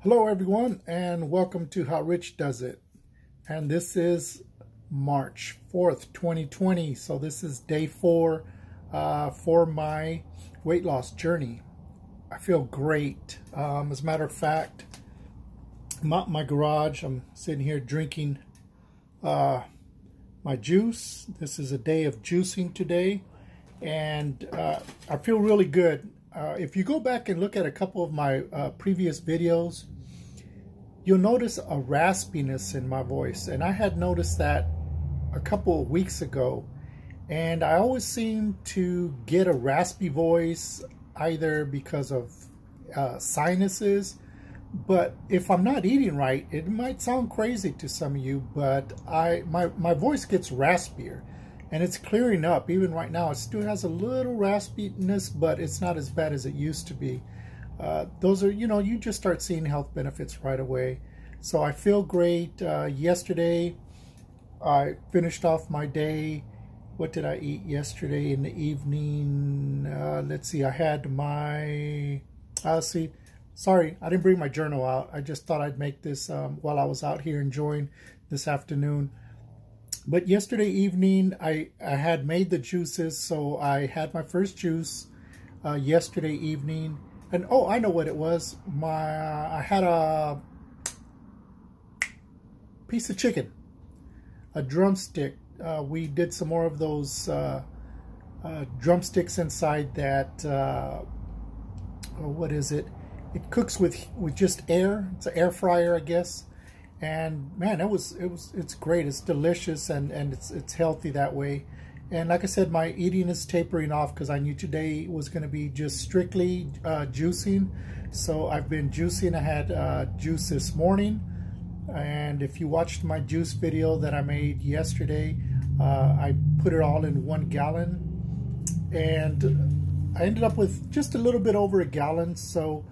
Hello everyone, and welcome to How Rich Does It. And this is March 4th, 2020. So this is day 4 for my weight loss journey. I feel great. As a matter of fact, I'm out in my garage. I'm sitting here drinking my juice. This is a day of juicing today, and I feel really good. If you go back and look at a couple of my previous videos, you'll notice a raspiness in my voice, and I had noticed that a couple of weeks ago, and I always seem to get a raspy voice either because of sinuses, but if I'm not eating right, it might sound crazy to some of you, but my voice gets raspier, and it's clearing up. Even right now, it still has a little raspiness, but it's not as bad as it used to be. Those are, you just start seeing health benefits right away. So I feel great. Yesterday, I finished off my day. What did I eat yesterday in the evening? Let's see, I had my, sorry, I didn't bring my journal out. I just thought I'd make this while I was out here enjoying this afternoon. But yesterday evening, I had made the juices, so I had my first juice yesterday evening. And oh, I know what it was. I had a piece of chicken, a drumstick. We did some more of those drumsticks inside that. What is it? It cooks with just air. It's an air fryer, I guess. And man, it's great. It's delicious, and it's healthy that way. And like I said, my eating is tapering off because I knew today was going to be just strictly juicing. So I've been juicing. I had juice this morning. And if you watched my juice video that I made yesterday, I put it all in 1 gallon. And I ended up with just a little bit over a gallon. So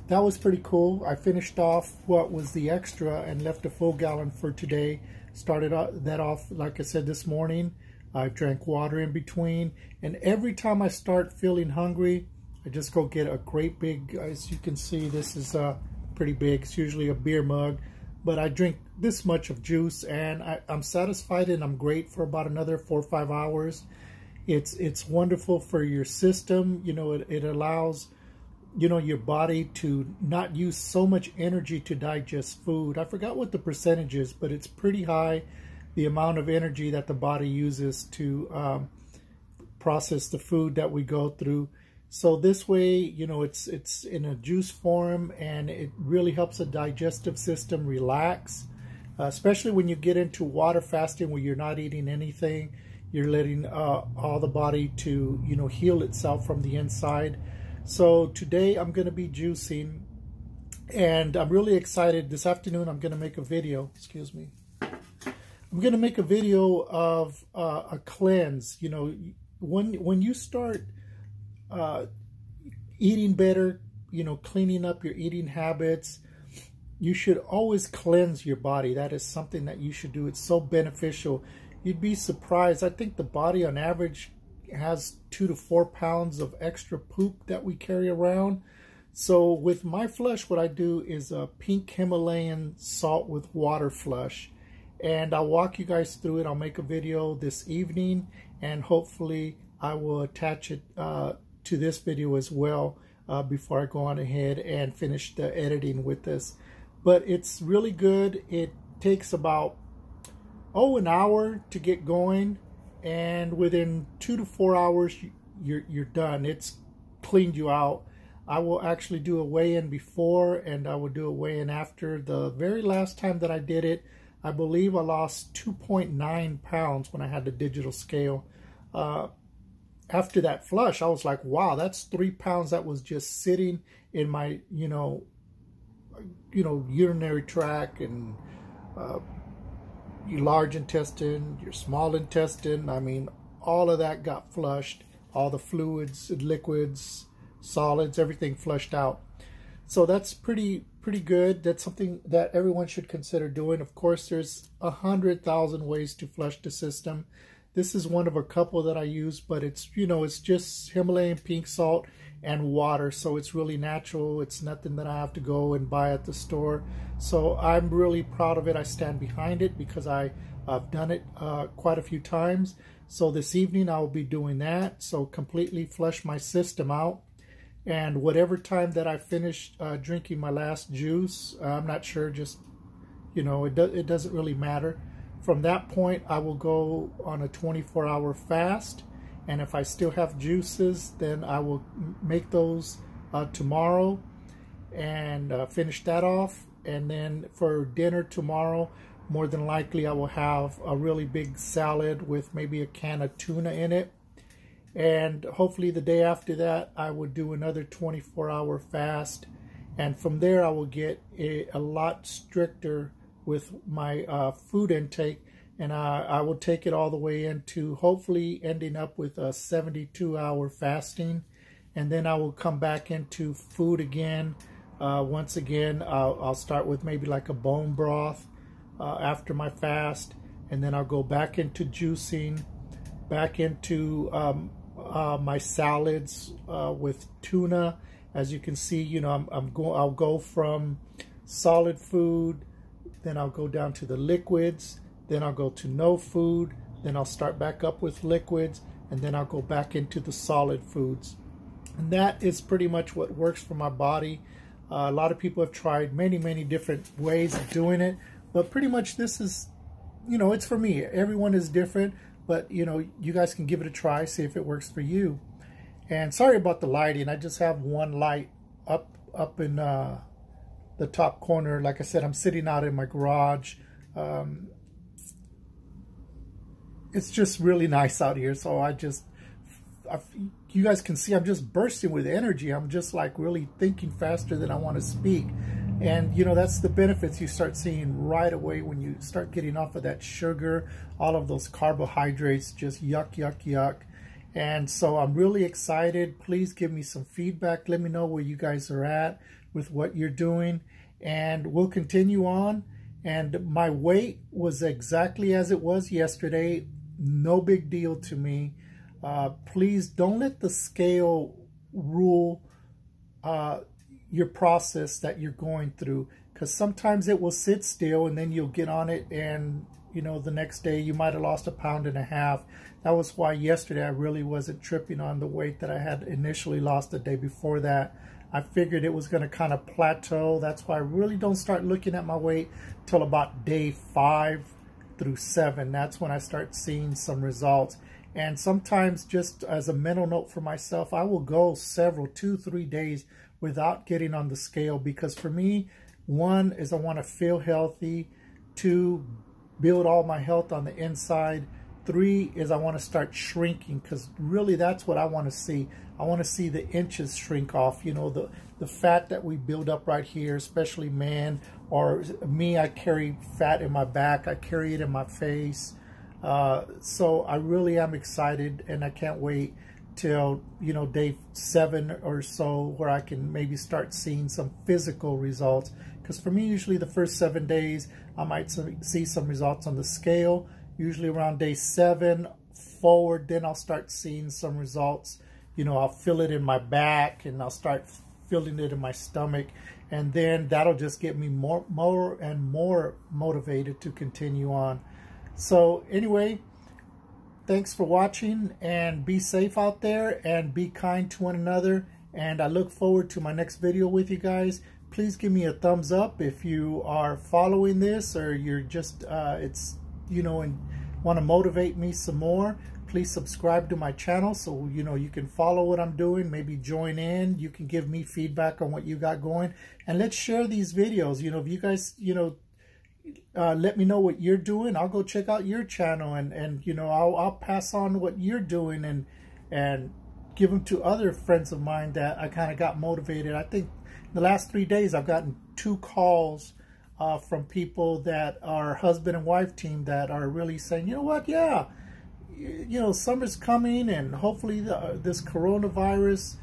that was pretty cool. I finished off what was the extra and left a full gallon for today. Started that off, like I said, this morning. I drank water in between, and every time I start feeling hungry, I just go get a great big, as you can see, this is pretty big. It's usually a beer mug, but I drink this much of juice, and I'm satisfied, and I'm great for about another 4 or 5 hours. It's wonderful for your system. It allows your body to not use so much energy to digest food. I forgot what the percentage is, but it's pretty high, the amount of energy that the body uses to process the food that we go through. So this way, it's in a juice form, and it really helps the digestive system relax, especially when you get into water fasting where you're not eating anything. You're letting all the body to heal itself from the inside. So today I'm going to be juicing, and I'm really excited. This afternoon I'm going to make a video. Excuse me. I'm going to make a video of a cleanse. When you start eating better, cleaning up your eating habits, you should always cleanse your body. That is something that you should do. It's so beneficial. You'd be surprised. I think the body on average has 2 to 4 pounds of extra poop that we carry around. So with my flush, what I do is a pink Himalayan salt with water flush. And I'll walk you guys through it. I'll make a video this evening, and hopefully I will attach it to this video as well before I go on ahead and finish the editing with this. But it's really good. It takes about, an hour to get going, and within 2 to 4 hours, you're done. It's cleaned you out. I will actually do a weigh-in before, and I will do a weigh-in after. The very last time that I did it, I believe I lost 2.9 pounds when I had the digital scale. After that flush, I was like, wow, that's 3 pounds that was just sitting in my, urinary tract, and your large intestine, your small intestine. I mean, all of that got flushed. All the fluids, liquids, solids, everything flushed out. So that's pretty good. That's something that everyone should consider doing. Of course, there's 100,000 ways to flush the system. This is one of a couple that I use, but it's, it's just Himalayan pink salt, and water. So it's really natural. It's nothing that I have to go and buy at the store. So I'm really proud of it. I stand behind it because I've done it quite a few times. So this evening I'll be doing that. So completely flush my system out. And whatever time that I finish drinking my last juice, I'm not sure, just, you know, it doesn't really matter. From that point, I will go on a 24-hour fast. And if I still have juices, then I will make those tomorrow and finish that off. And then for dinner tomorrow, more than likely I will have a really big salad with maybe a can of tuna in it. And hopefully the day after that, I will do another 24-hour fast. And from there, I will get a lot stricter with my food intake. And I will take it all the way into hopefully ending up with a 72-hour fasting. And then I will come back into food again. Once again, I'll start with maybe like a bone broth after my fast. And then I'll go back into juicing, back into my salads with tuna. As you can see, you know, I'll go from solid food, then I'll go down to the liquids, then I'll go to no food, then I'll start back up with liquids, and then I'll go back into the solid foods. And that is pretty much what works for my body. A lot of people have tried many different ways of doing it, but pretty much this is, you know, it's for me. Everyone is different, but, you know, you guys can give it a try, see if it works for you. And sorry about the lighting. I just have one light up in the top corner. Like I said, I'm sitting out in my garage. It's just really nice out here. So you guys can see I'm just bursting with energy. I'm just like really thinking faster than I want to speak. And, you know, that's the benefits you start seeing right away when you start getting off of that sugar, all of those carbohydrates, just yuck. And so I'm really excited. Please give me some feedback. Let me know where you guys are at with what you're doing. And we'll continue on. And my weight was exactly as it was yesterday. No big deal to me. Please don't let the scale rule your process that you're going through, because sometimes it will sit still and then you'll get on it and, you know, the next day you might have lost 1.5 pounds. That was why yesterday I really wasn't tripping on the weight that I had initially lost the day before that. I figured it was going to kind of plateau. That's why I really don't start looking at my weight till about day 5 through 7. That's when I start seeing some results. And sometimes, just as a mental note for myself, I will go several, 2-3 days without getting on the scale, because for me, 1 is I want to feel healthy, 2, build all my health on the inside, 3 is I want to start shrinking, because really that's what I want to see. I want to see the inches shrink off, you know, the fat that we build up right here, especially men, or me, I carry fat in my back, I carry it in my face. So I really am excited, and I can't wait till, you know, day 7 or so, where I can maybe start seeing some physical results. Because for me, usually the first 7 days, I might see some results on the scale. Usually around day 7 forward, then I'll start seeing some results. You know, I'll feel it in my back, and I'll start feeling it in my stomach. And then that'll just get me more and more motivated to continue on. So anyway, thanks for watching, and be safe out there and be kind to one another. And I look forward to my next video with you guys. Please give me a thumbs up if you are following this, or you're just, it's, you know, and want to motivate me some more. Please subscribe to my channel so, you know, you can follow what I'm doing, maybe join in. You can give me feedback on what you got going, and let's share these videos. You know, if you guys, you know, let me know what you're doing, I'll go check out your channel, and you know, I'll pass on what you're doing and give them to other friends of mine that I kind of got motivated. I think the last 3 days I've gotten 2 calls from people that are husband and wife team that are really saying, you know what, yeah, you know, summer's coming, and hopefully this coronavirus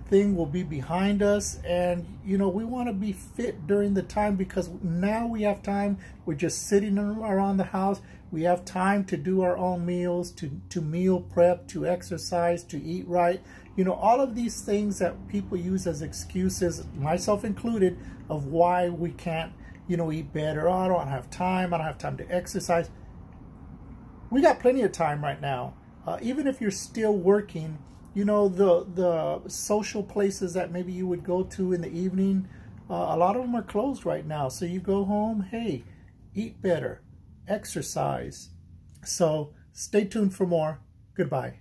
thing will be behind us, and you know, we want to be fit during the time, because now we have time. We're just sitting around the house. We have time to do our own meals, to meal prep, to exercise, to eat right, You know, all of these things that people use as excuses, myself included, of why we can't, you know, eat better. Oh, I don't have time. I don't have time to exercise. We got plenty of time right now. Even if you're still working, you know, the social places that maybe you would go to in the evening, a lot of them are closed right now. So you go home, hey, eat better, exercise. So stay tuned for more. Goodbye.